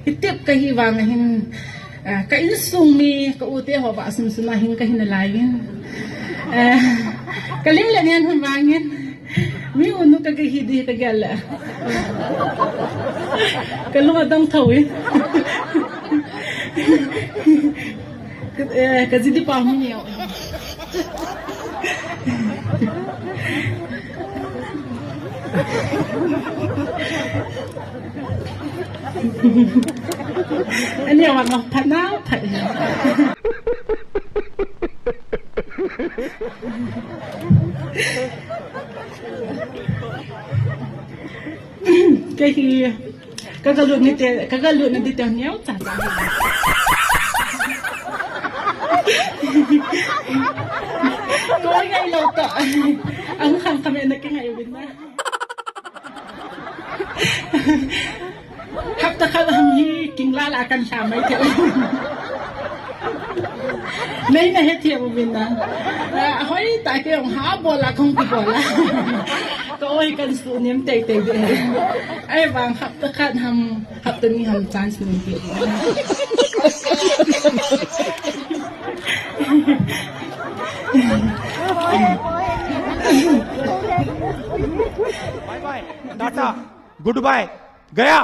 itip kahiwangahin kailsung mi kaute ho ba asumsumahin kahinalayin kalimlan yan humangin mi uno kagahidi kagala kalungadang tawin kasi di pa niyo anh yêu mặt ngọc thật nào thật cái gì các cái lượng này tiền nhéo chả có ngay lâu tợ ang khang kami na kaya yun na hấp ta khăn hâm hi kinh la là căn xà mấy thiệu mấy này hết thiệu mình na hỏi tại cái ông há bò là không bị bò là tôi cần sự niệm tệ tệ đấy ai vàng hấp ta khăn hâm hấp ta ni hâm chán sự niệm tệ bye bye tata goodbye गया